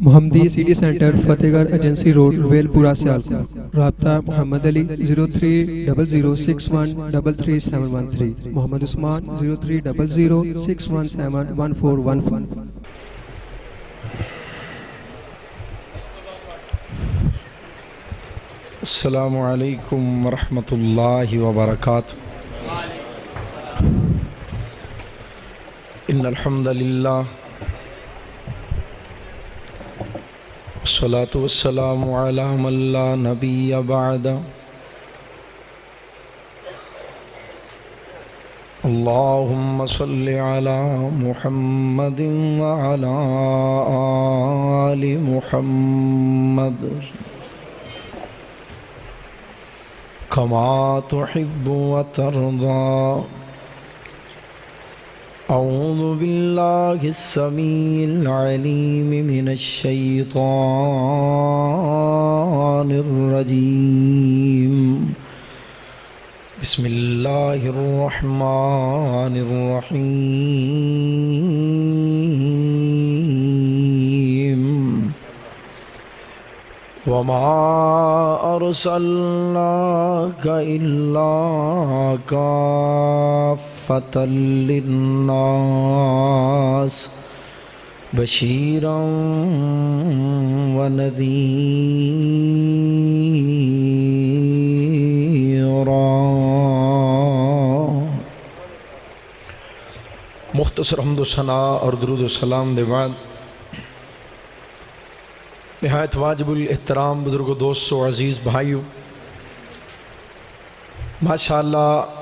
मोहम्मदी city centre Fatehgarh agency road Welpura Sialkot. राब्ता मोहम्मद अली 030061337113, मोहम्मद उस्मान 030061711415। अस्सलामु अलैकुम वरहमतुल्लाहि वबरकातुहू। इन्नल हम्दुलिल्लाह वस्सलातु वस्सलामु अला मन ला नबिय्य बअदा। अल्लाहुम्मा सल्लि अला मुहम्मदिन व अला आलि मुहम्मद कमा तुहिब्बु व तर्दा। अऊज़ु बिल्लाहि स्समीइल अलीम मिनश शैतानिर रजीम। बिस्मिल्लाहिर रहमानिर रहीम। वमा अर्सलनाका इल्ला काफ़्फ़तल लिन्नास बशीरन व नज़ीरा। मुख्तसर हम्दो सना और दुरूद सलाम दे बाद निहायत वाजिबुल एहतराम बुजुर्गो, दोस्तों, अज़ीज़ भाइयों, माशाअल्लाह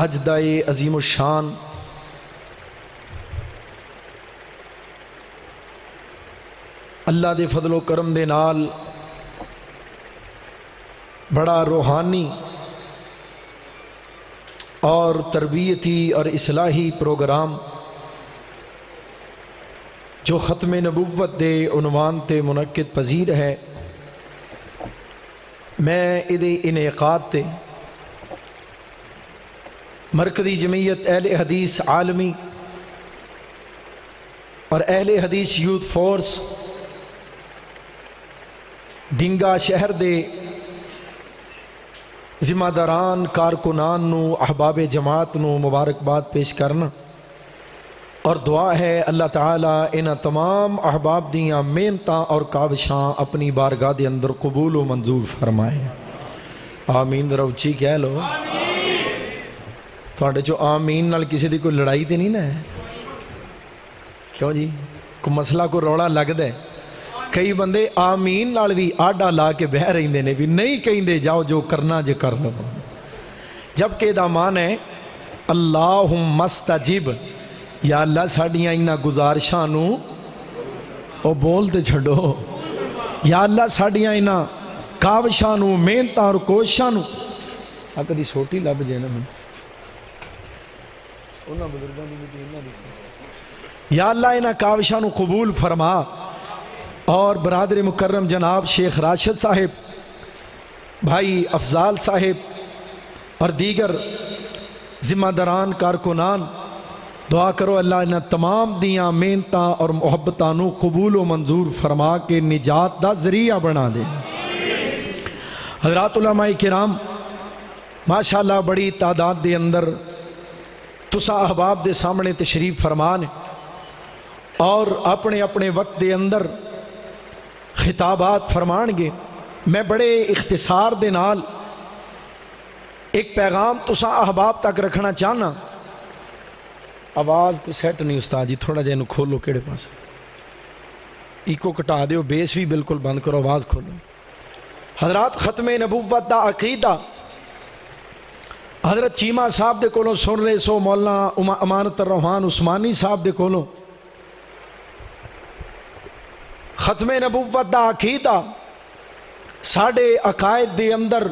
अज दा ये अजीम शान अल्लाह दे फजलो करम दे नाल बड़ा रूहानी और तरबियती और इस्लाही प्रोग्राम जो ख़त्म नबुव्वत दे उन्वान ते मुनक्किद पजीर है, मैं इदे इनेकाद ते मरकज़ी जमीयत अहले हदीस आलमी और अहले हदीस यूथ फोर्स डिंगा शहर दे जिम्मेदारान कारकुनान नू अहबाब जमात नू मुबारकबाद पेश करना और दुआ है अल्लाह ताला इन्हां तमाम अहबाब दियां मेहनतां और काविशां अपनी बारगाह दे अंदर कबूल व मंजूर फरमाए। आमीन। जरा उच्ची कह लो। थोड़े चो आमीन नाल किसी दी कोई लड़ाई तो नहीं ना है? क्यों जी, कोई मसला कोई रौला लगदा है? कई बंदे आमीन नाल भी आडा ला के बह रहिंदे ने भी नहीं कहिंदे जाओ जो करना जे कर लो, जबकि इहदा मान है अल्लाहुम्मा मस्तजिब, या अल्लाह साड़ियाँ इन्हां गुजारिशां नू ओ बोल ते छड्डो, या अल्लाह साड़ियाँ इन्हां काविशां नू मेहनतां और कोशिशां नू आ कदी सोटी लभ जे ना मैं उन्हां बुजुर्गां दी मिटी इन्हां दी, या अल्लाह इन्हां काविशां नू कबूल फरमा। और बरादर मुकर्रम जनाब शेख राशिद साहिब, भाई अफजाल साहिब और दीगर जिम्मेदारान कारकुनान, दुआ करो अल्लाह इन्हां तमाम दियां मेहनतां और मुहब्बतां नू कबूल व मंजूर फरमा के निजात दा जरिया बना दे। हज़रात उलमाए किराम, माशाअल्लाह बड़ी तादाद दे अंदर तुसा अहबाब दे सामने तशरीफ फरमान और अपने अपने वक्त दे अंदर खिताबात फरमानगे। मैं बड़े इख्तिसार दे नाल एक पैगाम तुसा अहबाब तक रखना चाहना। आवाज़ को सैट नहीं उस्ताद जी, थोड़ा जिहा खोलो, केड़े पास इको घटा दो, बेस भी बिल्कुल बंद करो, आवाज़ खोलो। हजरात, खत्मे नबुव्वत दा अकीदा हजरत चीमा साहब दे कोलों सुन रहे सो, मौलाना अमानत रहमान उस्मानी साहब दे कोलों। खत्मे नबुव्वत दा अकीदा साढ़े अकायद दे अंदर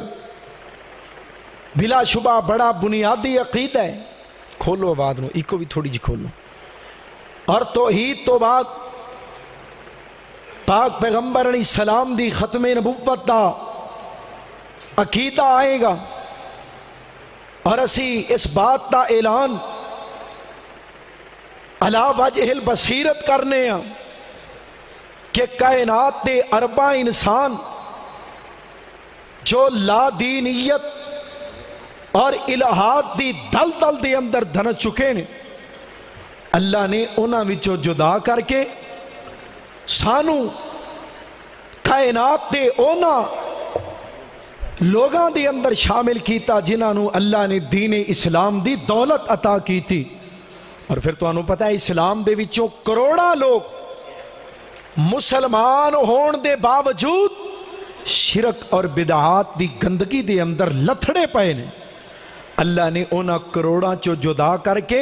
बिलाशुबा बड़ा बुनियादी अकीदा है। खोलो आवाज़ नो, इको भी थोड़ी जी खोलो। और तौहीद तो बाद पाक पैगंबर अलैहिस्सलाम दी खत्मे नबुव्वत दा अकीदा आएगा और असी इस बात का ऐलान अला वजहिल बसीरत करने कि कायनात दे अरबा इंसान जो लादीनियत और इलाहाद दी दल दल दे अंदर धन चुके ने, अल्लाह ने उन्हां विचों जुदा करके सानू कायनात दे उन्हां लोगां दे अंदर शामिल किया जिन्हां नू अल्लाह ने दीन इस्लाम दी दौलत अता की थी। और फिर तुहानू पता है इस्लाम दे विचों करोड़ां लोग मुसलमान होने दे बावजूद शिरक और बिदआत दी गंदगी दे अंदर लथड़े पे ने। अल्लाह ने उन्हां करोड़ां चो जुदा करके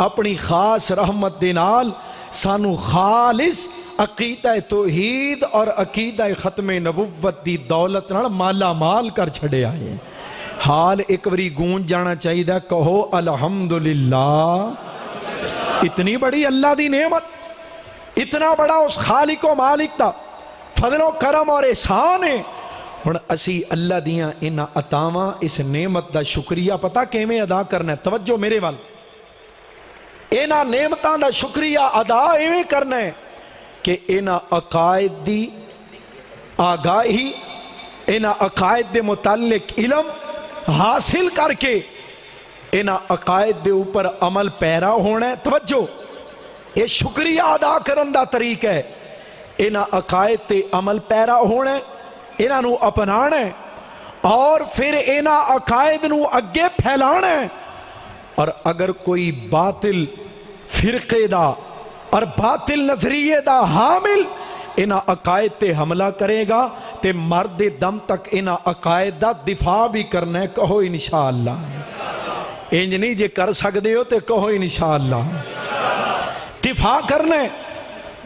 अपनी खास रहमत दे नाल सानू खालिस अकीदा तौहीद और अकीदा खत्मे नबुव्वत दी दौलत नाल माला माल कर छड़िया है। हाल एक बारी गूंज जाना चाहिए, कहो अल्हम्दुलिल्लाह। इतनी बड़ी अल्लाह दी नेमत, इतना बड़ा उस खालिक व मालिक दा फजलो करम और एहसान है। हुण असी अल्लाह दियां इन्हां अतावां इस नेमत दा शुक्रिया पता किवें अदा करना है? तवज्जो मेरे वाल। इन्हां नेमतां दा शुक्रिया अदा इवें करना है कि इन्हां अकायद दी आगाही, इन्हां अकायद दे मुतालिक इल्म हासिल करके इन्हां अकायद दे ऊपर अमल पैरा होना है। तवज्जो, ये शुक्रिया अदा करन दा तरीका है। इन्हां अकायद ते अमल पैरा होना है, इन्हां नू अपनाना है और फिर इन्हां अकायद नू अगे फैलाना है। और अगर कोई बातिल फिरके दा और बातिल नजरिए दा हामिल इन्हां अकायद ते हमला करेगा ते मर्द दम तक इन्हां अकायद दा दिफा भी करना है। कहो इंशाअल्लाह। इंज नहीं जे कर सकते हो तो कहो इंशाअल्लाह। दिफा करना है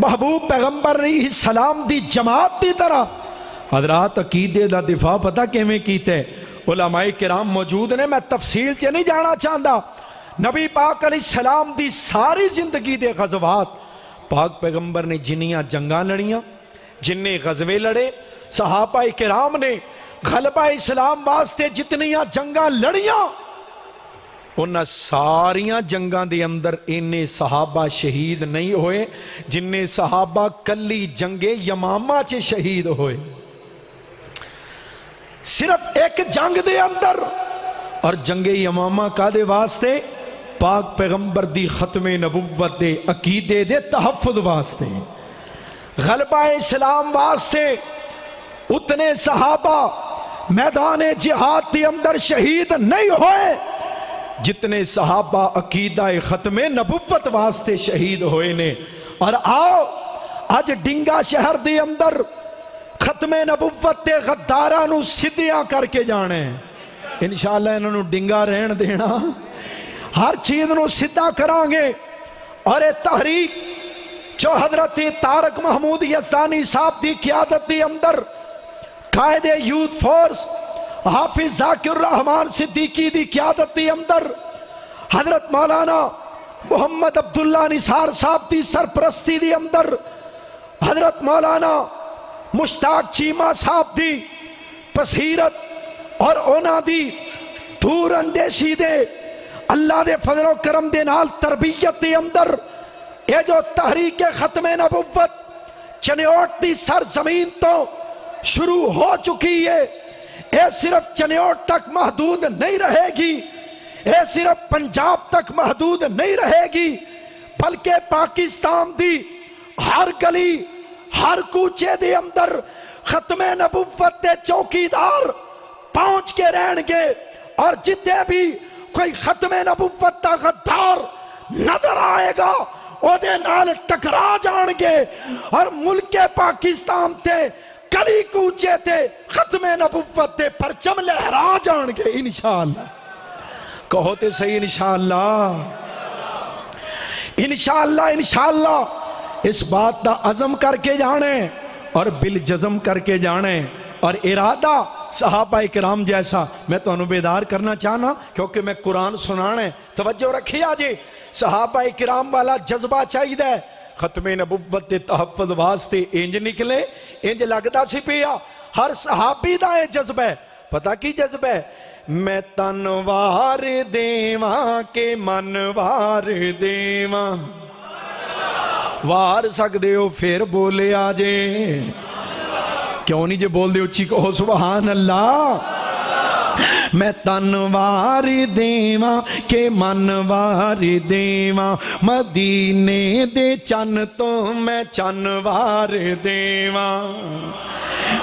महबूब पैगंबर ने सलाम दी जमात की तरह। हजरात अकीदे दा दिफा पता किवें कीता है? उलमाए किराम मौजूद ने, मैं तफसील च नहीं जाना चाहता। नबी पाक अलैहिस्सलाम दी सारी जिंदगी दे गज़वात, पाक पैगंबर ने जिन्नियां जंगां लड़ियां, जिन्ने गज़वे लड़े, सहाबा किराम ने गलबा इस्लाम वास्ते जितनियां जंगां लड़ियां, उन्हां सारियां जंगां दे अंदर इन्ने सहाबा शहीद नहीं होए जिन्ने सहाबा कली जंगे यमामा च शहीद होए। सिर्फ एक जंग दे अंदर, और जंगे यमामा कादे वास्ते? पाक पैगंबर दी खत्मे नबुव्वत दे अकीदे दे तहफ्फुज़ वास्ते, गलबा इस्लाम वास्ते। उतने सहाबा मैदान जिहाद के अंदर शहीद नहीं होए जितने सहाबा अकीदा खत्मे नबुव्वत वास्ते शहीद होए ने। और आओ अज डिंगा शहर दे अंदर खत्मे नबुव्वत दे गद्दारां नू सिद्धियां करके जाने। इंशाअल्लाह इन्हां नू डिंगा रहन देना, हर चीज नू सीधा करांगे। और ये तहरीक जो हजरत तारक महमूद यज़दानी साहब की क़यादत के अंदर कायदे यूथ फोर्स हाफिज जाकिर रहमान सिद्दीकी की क़यादत के अंदर हजरत मौलाना मोहम्मद अब्दुल्ला निसार साहब की सरपरस्ती के अंदर हजरत मौलाना मुश्ताक चीमा साहब की बसीरत और उन्हां दी दूर अंदेशी दे अल्लाह दे फजलो करम दे नाल तरबियत के अंदर ये जो तहरीक खत्मे नबुव्वत चनियोट की सरजमीन तो शुरू हो चुकी है, ये सिर्फ चनियोट तक महदूद नहीं रहेगी, ये सिर्फ पंजाब तक महदूद नहीं रहेगी, बल्कि पाकिस्तान की हर गली हर कूचे दे अंदर खत्मे नबुव्वत दे चौकीदार पहुंच के रहेंगे। और जितने भी कोई खत्मे नबुव्वत दा गद्दार नजर आएगा ओदे नाल टकरा जाएंगे और मुल्क पाकिस्तान ते गली कूचे ते खत्मे नबुव्वत दे परचम लहरा जाएंगे इंशाअल्लाह। कहो ते सही इंशाअल्लाह। इंशाअल्लाह इंशाअल्लाह इस बात का अज़म करके जाने और बिल जज़म करके जाने और इरादा सहाबा किराम जैसा मैं तुहानू बेदार करना चाहना, क्योंकि मैं कुरान सुनाना है। तवज्जो रखिए जी, सहाबा किराम वाला जज्बा चाहिए। खत्मे नबुव्वत के तहफ्फुज़ वास्ते इंज निकले, इंज लगता सी पिया हर सहाबी का यह जज्बा है। पता की जज्बा है? मैं तनवार देवा के मनवार देवा, वार सकदे हो फिर बोलिया जे क्यों नहीं जे बोलदे उच्ची कहो सुभान अल्लाह। मैं तन वारी देवा के मन वारी देवा मदीने दे चन तो मैं चन वार देवा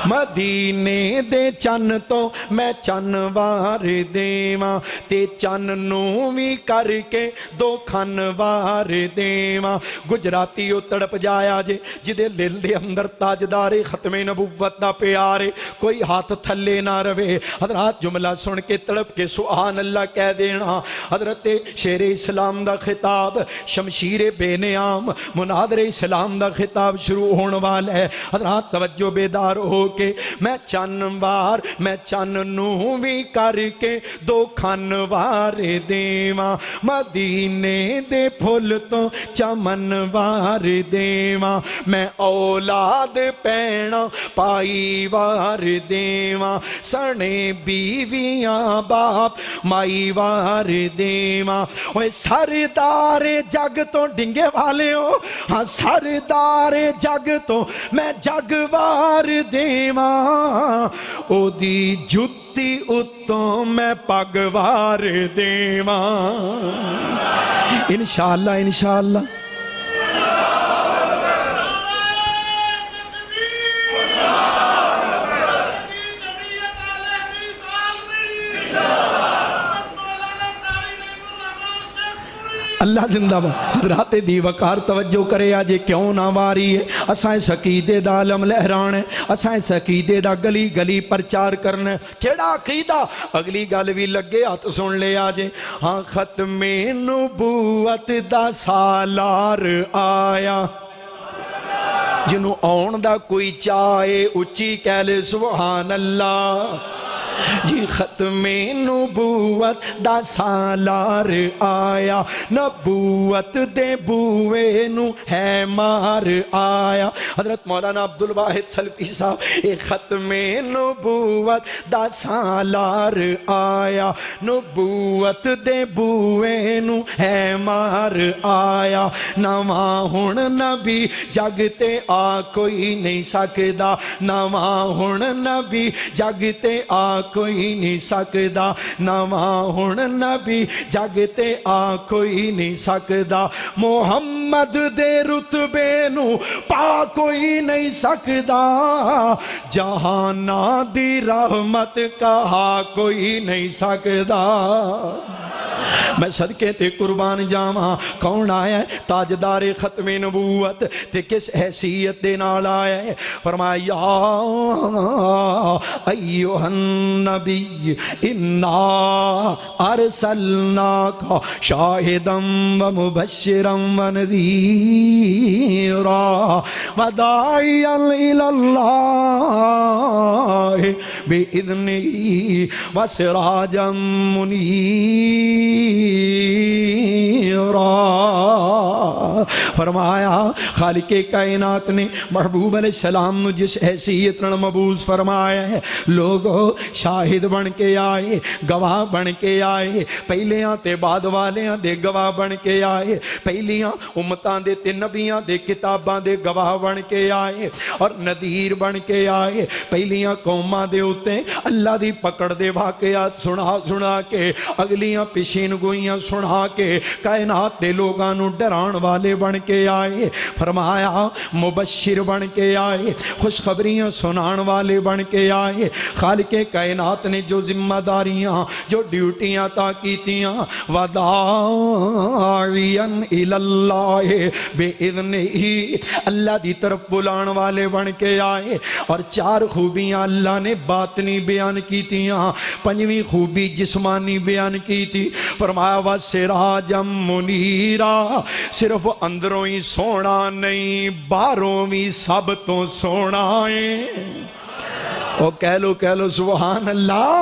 मदीने दे चन तो मैं चन वार देवा ते चन नू भी करके दो खन वार देवा। गुजराती ओ तड़प जाया जे जिदे दिल दे अंदर ताजदारे खत्मे नबुव्वत दा प्यारे कोई हाथ थले ना रवे। हजरात जुमला सुन के तड़प के सुभान अल्लाह कह देना। हजरत शेरे इस्लाम दा खिताब शमशीरे बेनियाम मुनादरे इस्लाम दा खिताब शुरू होने वाला है। हजरात तवज्जो बेदार हो के मैं चन वार मैं चन नू भी करके दो खन वार देवा मदीने दे फुल तो चमन वार देवा। मैं औलाद पैना पाई वार देवा सने बीवियां बाप माई वार देवा। ओए सरदारे जग तो डिंगे वाले हो हाँ सरदारे जग तो मैं जग वार देवा ओदी जुत्ती उत्तों मैं पग वार देवा। इंशाअल्लाह इंशाअल्लाह अल्लाह जिंदाबाद। हजरात दी वकार तवज्जो करे अजे क्यों ना वारी है असा इस अकीदे दा आलम लहराना है असा इस अकीदे दा गली गली प्रचार करना है। केड़ा अकीदा अगली गल भी लगे हथ सुन ले आजे। हाँ खत्मे नबूवत दा सालार आया जिन्हों आउण दा कोई चाहे उच्ची कह ले सुभान अल्लाह जी। खत्मे नबूवत दा सालार आया नबूवत दे बूए नू है मार आया। हजरत मौलाना अब्दुल वाहिद सल्फी साहब ए खत्मे नबूवत दा सालार आया नबूवत दे बूए नू है मार आया। नवा हुण नबी जगते आ कोई नहीं सकदा नवा हुण नबी जगते आ कोई नहीं सकदा नवा हुण नबी जगते आ कोई नहीं सकदा। मोहम्मद दे रुतबे नू पा कोई नहीं सकदा जहाना दी रहमत कहा कोई नहीं सकदा। मैं सदके ते कुर्बान जावा कौन आया ताजदारे खत्मे नबूवत ते किस हैसियत दे नाल आया है। फरमाया अय्युहन नबी इन्ना अरसलनाका शाहिदम व मुबश्शिरम व नज़ीरा व दाइयन इलल्लाह बिइज़्निही व सिराजम मुनीरा। फरमाया खालिके कायनात ने महबूब अलैहिस्सलाम नु जिस हैसियत नाल मबूस फरमाया है लोगो शाहिद बन के आए गवाह बन के आए पहलियां ते बाद वालियां दे गवाह बन के आए पहलियां उम्मतां दे ते नबियां दे किताबां दे गवाह बन के आए और नदीर बन के आए पहलियां कौमां दे उत्ते अल्लाह दी पकड़ दे वाकयात सुना सुना के अगलियां पेशीन गोइयां सुना के कायनात दे लोगां नू डराण वाले बन के आए। फरमाया मुबश्शिर बन के आए खुशखबरियां सुनाण वाले बन के आए। खालिके कायनात ने जो जिम्मेदारियां जो ड्यूटियां ता कीतियां वदाइयन इलल्लाह बिइज़्निही अल्लाह दी तरफ बुलाने वाले बन के आए। और चार खूबियां अल्लाह ने बातनी बयान कीतियां पंजवीं खूबी जिस्मानी बयान की थी। फरमाया व सिराजम मुनीरा सिर्फ अंदरों ही सोना नहीं बाहरों भी सब तो सोना है। ओ कह लो सुभान अल्लाह।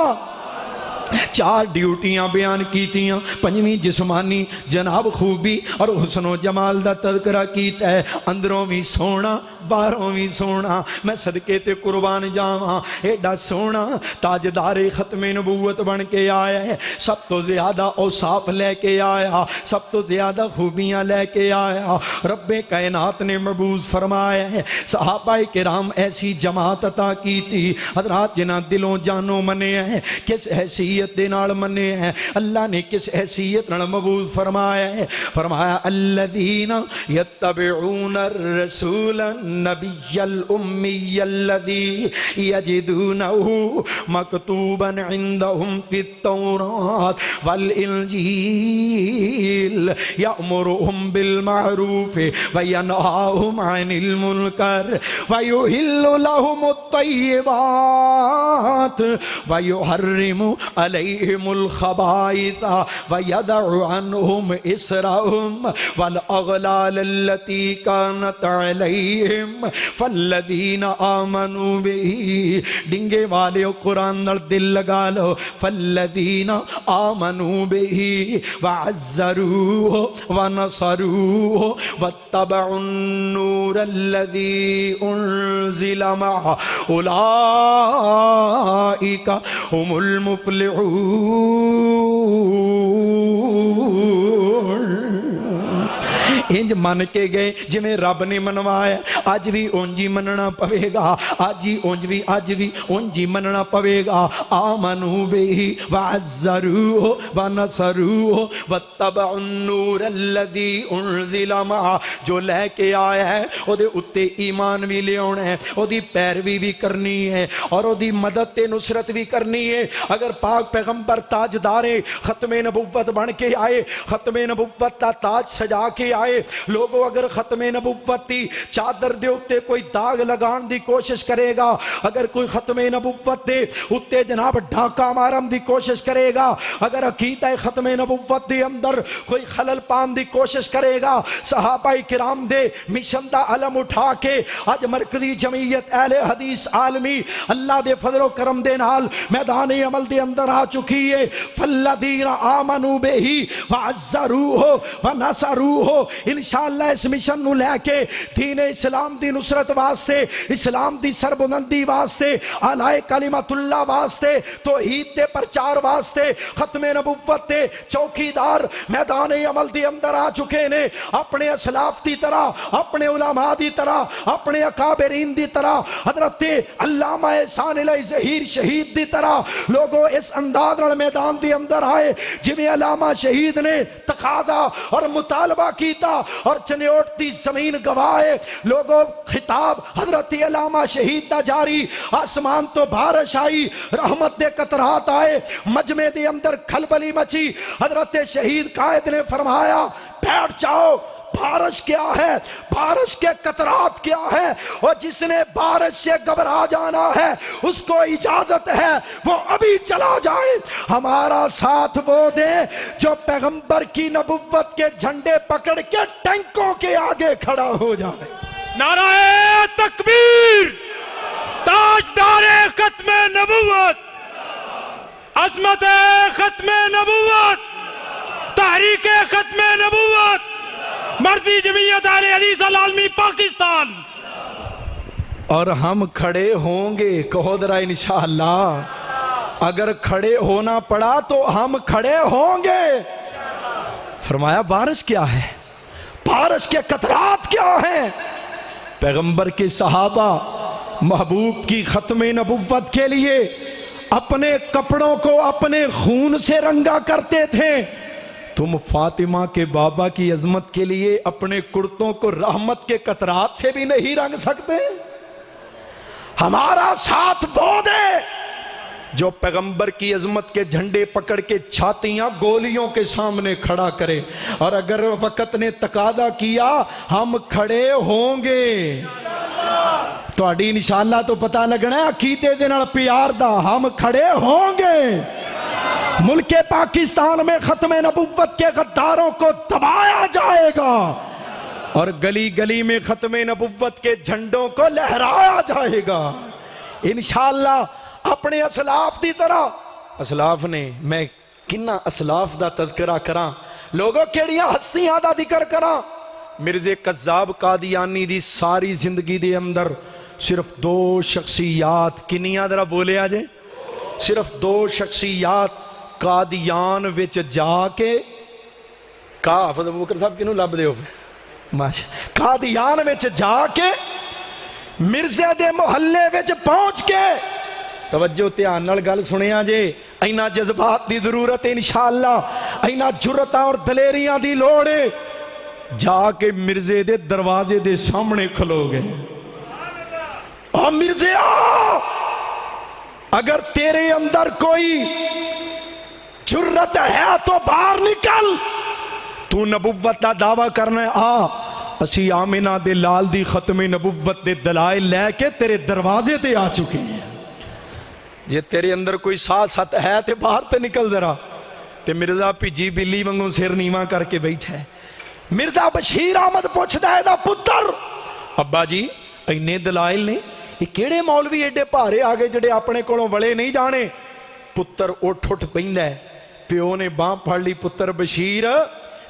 चार ड्यूटियां बयान कीतियां, पंजवीं जिस्मानी जनाब खूबी और हुस्नो जमाल दा तज़किरा कीता है। अंदरों भी सोना बाहरों भी सोना, मैं सदके ते कुर्बान जावां। एडा सोना ताजदारे खत्मे नबूवत बन के आया है, सब तो ज्यादा औसाफ लेके आया, सब तो ज्यादा खूबियां लेके आया। रब्बे कायनात ने मबूज फरमाया है, सहाबाए किराम ऐसी जमात अता की थी हज़रात जिन्हां दिलों जानों मने हैं। किस हैसियत दे नाल मने हैं, अल्लाह ने किस हैसियत नाल मबूज फरमाया है। फरमाया अल्लज़ीना यत्तबिऊन रसूल नबिय्यल उम्मियल्लज़ी यजिदूनहु मकतूबन इंदहुम फित तौरात वल इंजील यअमुरुहुम बिल मारूफ व यनहाहुम अनिल मुनकर व युहिल्लु लहुमुत तय्यिबात व युहर्रिमु अलैहिमुल खबाइथ व यदउ अन्हुम इसरहुम वल अगलाल अल्लती कानत अलैहिम फल्लदीना आमनू बिही। डिंगे वाले कुरान नाल दिल लगा लो, फल्लदीना आमनू बिही वअज़्ज़रूहु व नसरूहु वत्तबउन नूर अल्लज़ी उन्ज़िला मअहु उलाइका हुमुल मुफ़्लिहून। इंज मन के गए जिमें रब ने मनवाया, अज भी उंज ही मनना पवेगा, अज ही उंज ही मनना पवेगा। आमनू बिही वअज़्ज़रूहु व नसरूहु वत्तबउन नूर अल्लज़ी उन्ज़िला मअहु। जो लेके आया है ओदे उत्ते ईमान भी लियाना है, ओदी पैरवी भी करनी है और ओदी मदद ते नुसरत भी करनी है। अगर पाक पैगंबर ताजदारे खत्मे नबुव्वत बन के आए, खत्मे नबुव्वत का ताज सजा के आए, लोगों अगर खत्मे नबुव्वत की चादर दे उत्ते कोई दाग लगाने की कोशिश करेगा, अगर कोई खत्मे नबुव्वत दे उत्ते जनाब ढाका मारन की कोशिश करेगा, अगर अकीदा खत्मे नबुव्वत दे अंदर कोई खलल पान की कोशिश करेगा, सहाबाए किराम दे मिशन दा अलम उठा के अज मरकजी जमीयत अहले हदीस आलमी अल्लाह दे फजलो करम दे नाल मैदान अमल दे अंदर आ चुकी है। फल्लदीना आमनू बिही वअज़्ज़रूहु व नसरूहु। इंशाअल्लाह इस मिशन नू लैके दीन इस्लाम दी नुसरत वास्ते, इस्लाम दी सरबुलंदी वास्ते, आलाए कलिमतुल्लाह वास्ते, तौहीद दे प्रचार वास्ते खत्मे नबुव्वत दे चौकीदार मैदान अमल दे अंदर आ चुके ने। अपने असलाफ दी तरह, अपने उलमा दी तरह, अपने अकाबरीन दी तरह, हजरत अल्लामा एहसान इलाही ज़हीर शहीद दी तरह लोगों इस अंदाज नाल मैदान दे अंदर आए जिवें अल्लामा शहीद ने तकाजा और मुतालबा कीता और चन्योट दी जमीन गवाए। लोगों खिताब हजरत अल्लामा शहीद दा जारी, आसमान तो बारिश आई, रहमत दे कतरात आए, मजमे दे अंदर खलबली मची। हजरत शहीद कायद ने फरमाया बैठ जाओ, बारिश क्या है, बारिश के कतरात क्या है, और जिसने बारिश से घबरा जाना है उसको इजाजत है वो अभी चला जाए, हमारा साथ वो दे जो पैगंबर की नबुव्वत के झंडे पकड़ के टैंकों के आगे खड़ा हो जाए। नाराए तकबीर, ताजदारे खत्मे नबुव्वत, अज़मते खत्मे नबुव्वत, तहरीके खत्मे नबुव्वत, मर्जी जमीयत अहले हदीस आलमी पाकिस्तान। और हम खड़े होंगे, कहो जरा इंशाअल्लाह। अगर खड़े होना पड़ा तो हम खड़े होंगे। फरमाया बारिश क्या है, बारिश के कतरात क्या हैं। पैगंबर के सहाबा महबूब की खत्मे नबुव्वत के लिए अपने कपड़ों को अपने खून से रंगा करते थे। तुम फातिमा के बाबा की अजमत के लिए अपने कुर्तों को रहमत के कतरात से भी नहीं रंग सकते। हमारा साथ वो दे जो पैगंबर की अजमत के झंडे पकड़ के छातियां गोलियों के सामने खड़ा करे, और अगर वक्त ने तकादा किया हम खड़े होंगे। तुहाडी इंशाअल्लाह तो पता लगना अकीदे दे नाल प्यार दा, हम खड़े होंगे। मुल्के पाकिस्तान में खत्मे नबुव्वत के गद्दारों को दबाया जाएगा और गली गली में खत्मे नबुव्वत के झंडों को लहराया जाएगा इंशाअल्लाह। अपने असलाफ की तरह असलाफ ने। मैं किन्ना असलाफ दा तज़किरा करा, लोगों केड़ियां हस्तियां दा जिक्र करा। मिर्जे कज़्ज़ाब कादियानी दी सारी जिंदगी दे अंदर सिर्फ 2 शख्सियात, किन्नियां जरा बोले आजे, सिर्फ 2 शख्सियात कादियान विच जाके का हाफिज़ अबू बकर साहब किनू लभदे हो माशा, कादियान विच जाके मिर्जे दे मोहल्ले विच पहुंच के, तवज्जो ध्यान नाल गल सुनिया जे, इन्ना जज्बात की जरूरत है इंशाअल्लाह, इन्ना जुरत और दलेरियां की लोड़ है। जाके मिर्जे दे दरवाजे दे सामने खलो गए, और मिर्जे अगर तेरे अंदर कोई जुर्रत है तो बाहर निकल, तू नबुव्वत का दावा करना है, आ असी आमिना दे लाल दी खत्मे नबुव्वत दे दलाइल लैके तेरे दरवाजे ते आ चुके हैं। जे तेरे अंदर कोई साथ है तो बाहर तो निकल जरा। ते मिर्जा भिजी बिल्ली वांगू सिर नीवा करके बैठा है। मिर्जा बशीर अहमद पूछता है पुत्र, अब्बा जी इन्ने दलाइल ने, ये केड़े मौलवी एडे भारे आ गए जेडे अपने कोलों वले नहीं जाने। पुत्र उठ उठ पैंदा है, प्यो ने बांह फड़ ली, पुत्र बशीर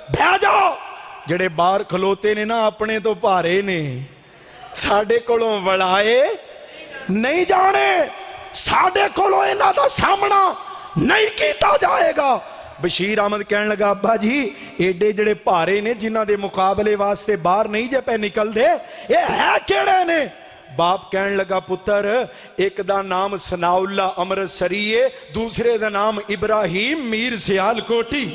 बह जाओ, जेडे बाहर खलोते ने ना अपने तो भारे ने, साडे कोलों वलाए नहीं जाने, साडे कोलों इन्हां दा सामना नहीं कीता जाएगा। बशीर अहमद कहने लगा, अब्बा जी एडे जेडे भारे ने जिन्हां दे मुकाबले वास्ते बाहर नहीं जे पे निकलदे, ये है केड़े ने? बाप कहने लगा, पुत्र एक दा नाम सनाउल्ला अमृतसरी है, दूसरे दा नाम इब्राहिम मीर सियालकोटी।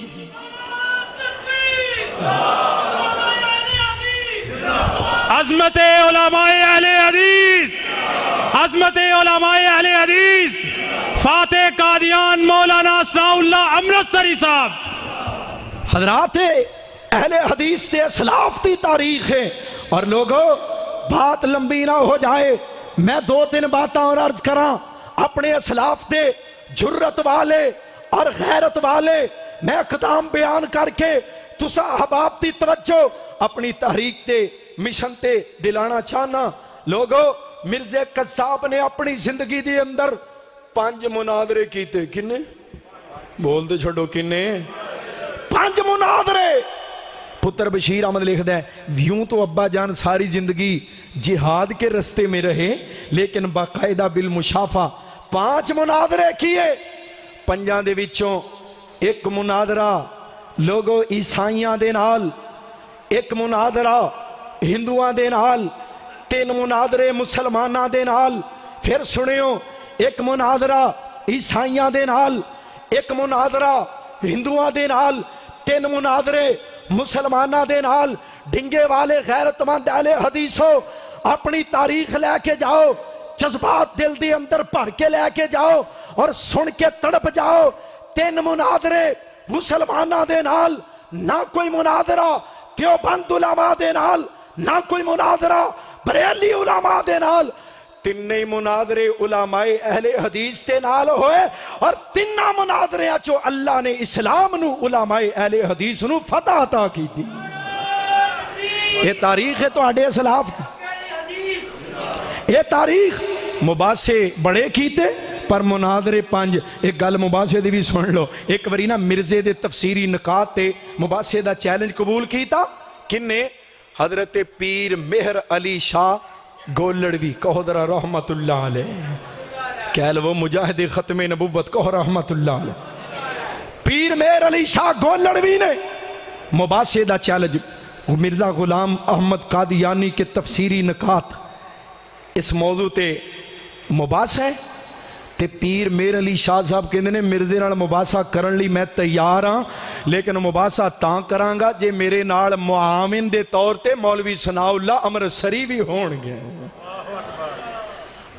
अज़मते उलमाए अहले हदीस, अज़मते उलमाए अहले हदीस फाते कादियान मौलाना सनाउल्लाह अमृतसरी साहब। हजरात अहले हदीस के असलाफ की तारीख है। और लोगों बात लंबी ना हो जाए, मैं 2-3 बातें और अर्ज करा अपने असलाफ के जुर्रत वाले और गैरत वाले मैं इक़दाम बयान करके तुसा अहबाब की तवज्जो अपनी तहरीक ते मिशन ते दिलाना चाहना। लोगों मिर्जे कज़्ज़ाब ने अपनी जिंदगी के अंदर 5 मुनादरे कीते। किन्ने बोलते छोड़ो, किन्ने? 5 मुनादरे। पुत्र बशीर अहमद लिखता है, यूं तो अब्बा जान सारी जिंदगी जिहाद के रस्ते में रहे, लेकिन बाकायदा बिल मुशाफा 5 मुनादरे किए। 5 दे विचों एक मुनादरा लोगों ईसाइयां दे नाल, एक मुनादरा हिंदुआं दे नाल, 3 मुनादरे मुसलमानां दे नाल। फिर सुनियो, एक मुनादरा ईसाइयां दे नाल, एक मुनादरा हिंदुआं दे नाल, 3 मुनादरे मुसलमानां दे नाल। ढिंगे वाले गैरतमंद अहले हदीसो अपनी तारीख लैके जाओ, जज्बात दिल दे अंदर भर के लैके जाओ और सुन के तड़प जाओ। 3 मुनादरे मुसलमानां दे नाल, ना कोई मुनादरा देवबंद उलमा दे नाल, ना कोई मुनादरा बरेली उलमा दे नाल। 3 मुनादरे उलमाए अहले हदीस के नाल होए और 3 मुनादरियां चो अल्लाह ने इस्लाम नू उलमाए अहले हदीस नू फतह अता की थी। ये तारीख है तुहाडे असलाफ दी। ये तारीख मुबासे बड़े कीते पर मुनादरे 5। एक गल मुबासे दी भी सुन लो। एक बारी ना मिर्जे दे तफसीरी निकात ते मुबासे दा चैलेंज कबूल कीता किन्ने? हजरत पीर मेहर अली शाह गोलड़वी, कहो जरा रहमतुल्लाह अलैह, कह लो मुजाहिद खत्मे नबुव्वत, कहो रहमतुल्लाह अलैह। पीर मेहर अली शाह गोलड़वी ने मुबासे दा चैलेंज, मिर्जा गुलाम अहमद कादियानी के तफसीरी निकात इस मौजू ते मुबासा है। ते पीर मेहर अली शाह साहब कहते ने मिर्जे नाल मुबासा करन लई मैं तैयार हाँ, लेकिन मुबासा तां करांगा जे मेरे नाल मुआविन दे तौर ते मौलवी सनाउल्लाह अमृतसरी भी होणगे।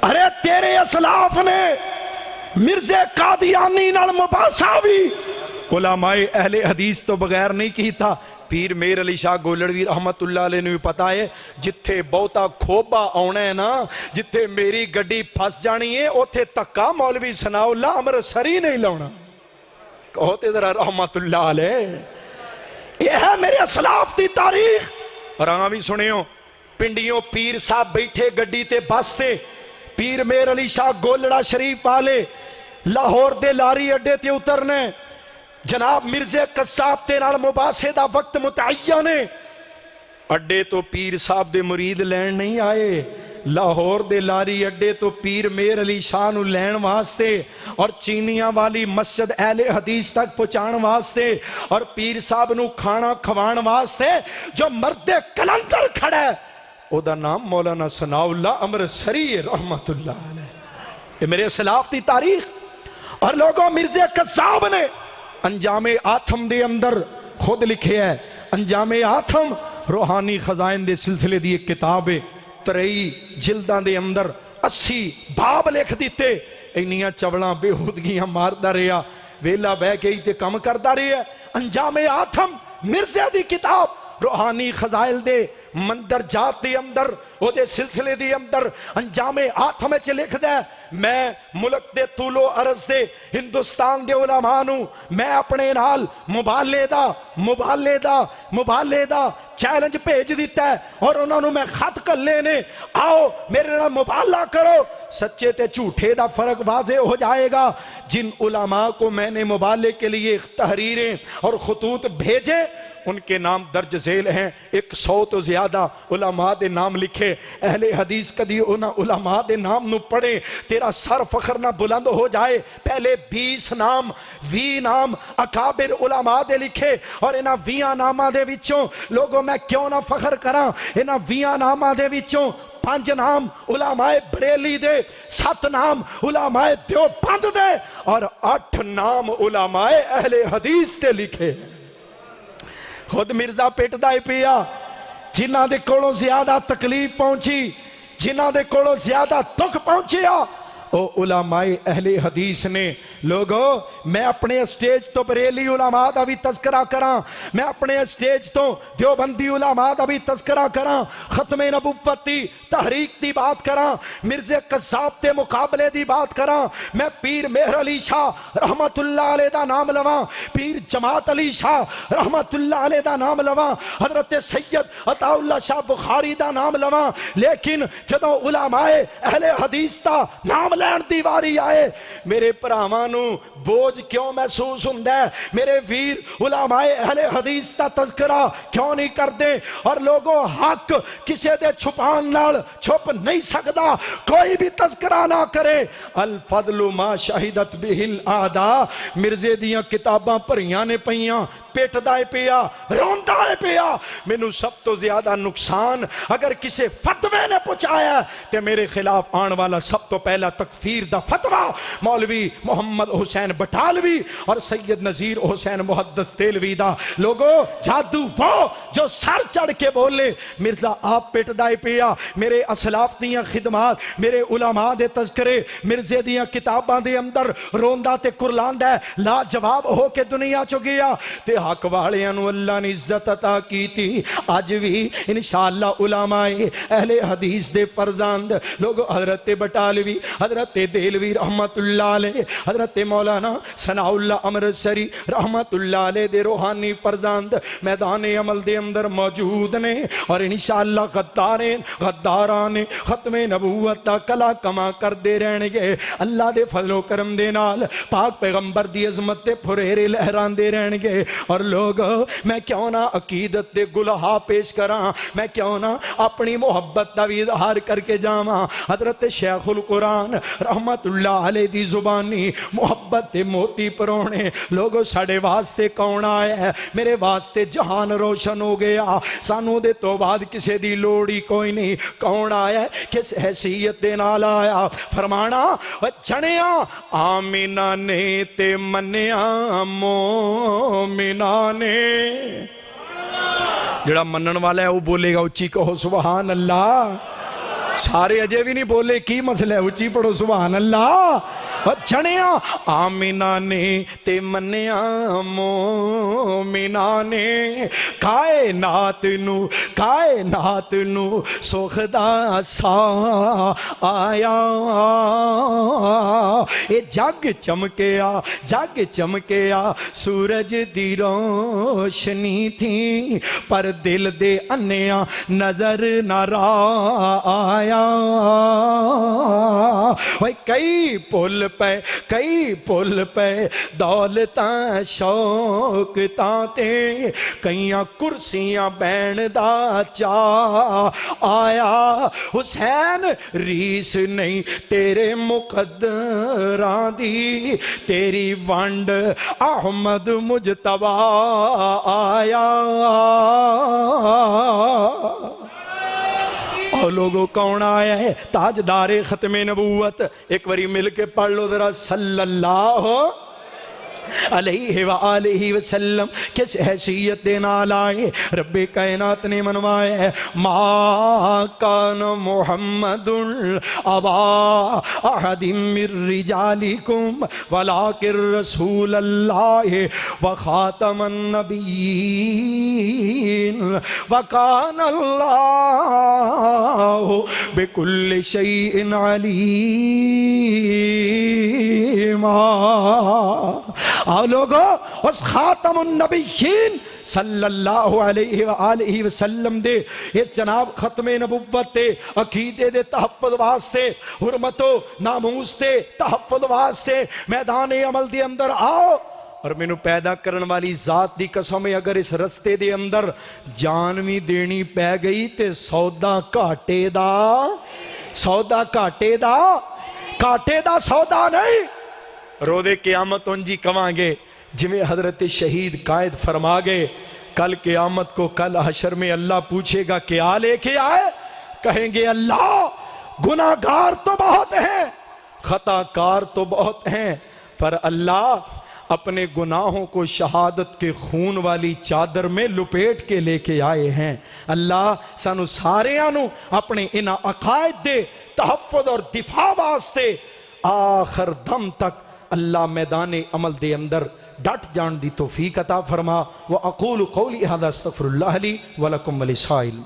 अरे तेरे असलाफ ने मिर्जे कादियानी नाल मुबासा भी उलमाए अहले हदीस तो बगैर नहीं कीता। पीर मेहर अली शाह गोलड़वी रहमतुल्लाह अलैह नूं पता है, जिथे बहुता खोबा आना है ना, जिथे मेरी गड्डी फस जानी है, उथे धक्का मौलवी सनाउल्लाह अमृतसरी नहीं लाउणा। कहो ते जरा रहमतुल्लाह अलैह। यह है मेरे असलाफ की तारीख। और हाँ भी सुनियो, पिंडियों पीर साहब बैठे गड्डी ते बस ते, पीर मेहर अली शाह गोलड़ा शरीफ वाले लाहौर दे लारी अड्डे ते उतरने, जनाब मिर्जे कसाब ते नाल मुबासे दा वक्त मुतअय्यन है। अड्डे तो पीर साहब दे मुरीद लैन नहीं आए, लाहौर दे लारी अड्डे तो पीर मेहर अली शाह नू लैन वास्ते और चीनियां वाली मस्जिद अहले हदीस तक पहुंचाने वास्ते और पीर साहब नू खाना खवाण वास्ते जो मर्दे कलंदर खड़ा है ओदा नाम मौलाना सनाउल्लाह अमृतसरी रहमतुल्लाह अलैह। ये मेरे खिलाफ दी तारीख। और लोगों मिर्जे कसाब ने अंजामे आथम दे अंदर खुद लिखे है, अंजामे आथम रूहानी खजाइन दे सिलसिले दी एक किताब है, 23 जिल्दां दे अंदर 80 बाब लिख दिते। इन्नियां चवलां बेहूदगियां मारदा रहा, वेला बह के ही ते काम करदा रहा। अंजामे आथम मिर्जे दी किताब रूहानी खजाइल दे मंदर जात दे अंदर ओदे सिलसिले दे अंदर अंजामे आथम च लिखदा है, मैं मुल्क दे तूलो अरज दे हिंदुस्तान दे उलमा नू मैं अपने नाल मुबाले दा चैलेंज भेज दिता है और उन्होंने मैं खत कले ने, आओ मेरे नाल मुबाला करो, सच्चे ते झूठे दा फर्क वाजे हो जाएगा। जिन उलमा को मैंने मुबाले के लिए तहरीरें और खतूत भेजे उनके नाम दर्ज झेल हैं। 100 तो ज्यादा उलमा दे नाम लिखे। अहले हदीस कदी उन्हां उलमा दे नाम नू पढ़े तेरा सर फखर ना बुलंद हो जाए। पहले 20 नाम अकाबिर उलमा दे लिखे और इन्हां 20 नामां दे विचों लोगों मैं क्यों ना फखर करा, इन्हां 20 नामां दे विचों 5 नाम उलमाए बरेली दे, 7 नाम उलमाए देवबंद दे और 8 नाम उलमाए अहले हदीस दे लिखे। खुद मिर्जा पिटदा ही पिया, जिन्हां दे कोलों ज्यादा तकलीफ पहुंची, जिन्हां दे कोलों ज्यादा दुख पहुंचिया ओ उलमाए अहले हदीस ने। लोगों मैं अपने स्टेज तो बरेली उलमा दा भी तस्करा करा, मैं अपने स्टेज तो देवबंदी उलमा दा भी तस्करा करा, खत्मे नबुव्वत दी तहरीक दी बात करा, मिर्जे कसाब दे मुकाबले दी बात करा, मैं पीर मेहर अली शाह रहमतुल्लाह अलैह दा नाम लवा, पीर जमात अली शाह रहमतुल्लाह अलैह दा नाम लवा, हजरत सैयद अताउल्लाह शाह बुखारी दा नाम लवा। लेकिन जदों उलमाए अहले हदीस दा नाम लैन दी वारी आए मेरे भरावां नू बोझ क्यों महसूस हुंदा है? मेरे वीर उलमाए अहले हदीस दा तज़किरा क्यों नहीं करते? और लोगों हक किसी दे छुपान नाल छुप नहीं सकता, कोई भी तज़किरा ना करे। अल फदलु मा शहीदत बिहिल आदा, मिर्जे दियां किताबां भरियां ने पईयां, पेटदा है पिया, रोंदा है पिया। मैनू सब तो ज्यादा नुकसान अगर किसी फतवे ने पहुंचाया तो मेरे खिलाफ आने वाला सब तो पहला तकफीर दा फतवा मौलवी मोहम्मद हुसैन बटालवी और सैयद नजीर हुसैन मुहद्दिस तेलवी दा। लोगों जादू वो जो सर चढ़ के बोले मिर्जा आप पिटदा है पिया। मेरे असलाफ दियां खिदमात, मेरे उलमा दे तज़किरे, मिर्जे दियां किताबां दे अंदर रोंदा ते कुरलांदा है, लाजवाब हो के दुनिया चो गया ते हक वालियां नू अल्लाह ने इज्जत अता की थी। अज भी इंशाअल्लाह उलमाए अहले हदीस दे फरजंद लोग हजरत बटालवी, हजरत देलवी रहमतुल्लाह अलैह, हजरत मौलाना सनाउल्लाह अमृतसरी रहमतुल्लाह अलैह दे रूहानी फरजंद मैदान अमल दे अंदर मौजूद ने और इंशाअल्लाह गद्दारां ने खत्मे नबूवत दा कला कमा करदे रहणगे। अल्लाह दे फजलो करम दे नाल पाक पैगंबर दी अजमत ते फुरेरे लहरांदे रहणगे। और लोग मैं क्यों ना अकीदत दे गुलहा पेश करा, मैं क्यों ना अपनी मोहब्बत का भी इजहार करके जावा। हजरत शेखुल कुरान रहमतुल्लाह अलैह दी जुबानी मोहब्बत दे मोती परोने। लोगों साडे वास्ते कौन आया है? मेरे वास्ते जहान रोशन हो गया, सानू दे तो बाद किसी दी लोड़ ही कोई नहीं। कौन आया? किस हैसियत दे नाल आया? फरमाना जनिया आमीना ने ते मन्निया मोमिना ने। जड़ा मनन वाला है वो बोलेगा उच्ची कहो सुभान अल्लाह। सारे अजय भी नहीं बोले, की मसला है? उच्ची पढ़ो सुभान अल्लाह। जनिया आमीना ने ते मन्निया मोमिना ने, कायनात नू सुखदा सा आया। ये जग चमकिया सूरज दी रोशनी थी, पर दिल दे अन्निया नजर न आया। भाई कई भुल पे कई भुल पे दौलतां शौकतां ते कईयां कुर्सियां बैण दा चा आया हुसैन रीस नहीं तेरे मुकद्दरां दी तेरी वंड अहमद मुजतबा आया। और लोगों कौन आया है? ताजदारे खत्मे नबूवत। एक बारी मिल के पढ़ लो जरा सल्लल्लाहु अलैहि व आलिहि वसल्लम किस हैसियत दे नाल आए रब्बे कायनात ने मनवाया है। मा कान मुहम्मदुल अबा अहदिम मिर रिजालिकुम वलाकिर रसूलल्लाह व खातमन नबिय्यीन व कान अल्लाहु बिकुल्लि शैइन अलीमा। आओ लोगो उस खातमुन नबिय्यीन सल्लल्लाहु अलैहि व आलिहि वसल्लम दे इस जनाब खत्मे नबुव्वत दे अकीदे दे तहफ़्फ़ुज़ वास्ते हुर्मतो नामूस दे तहफ़्फ़ुज़ वास्ते मैदान अमल दे अंदर आओ। और मैनू पैदा करने वाली जात दी कसम है अगर इस रस्ते दे अंदर जान भी देनी पै गई ते सौदा घाटे दा सौदा नहीं। रोदे क़यामत उंजी कवांगे जिमें हजरत शहीद कायद फरमा गए कल क़यामत को कल हशर में अल्लाह पूछेगा क्या लेके आए? कहेंगे अल्लाह गुनाहगार तो बहुत हैं खताकार तो बहुत हैं पर अल्लाह अपने गुनाहों को शहादत के खून वाली चादर में लुपेट के लेके आए हैं। अल्लाह सानू सारियां नू अपने इन्हां अकायद दे तहफ़्फ़ुज़ और दिफा वास्ते आखिर दम तक अल्लाह मैदान अमल दे अंदर डट जान दी तौफीक अता फरमा। व अक़ूलु क़ौली हाज़ा अस्तग़फ़िरुल्लाह ली व लकुम व लिसाइल।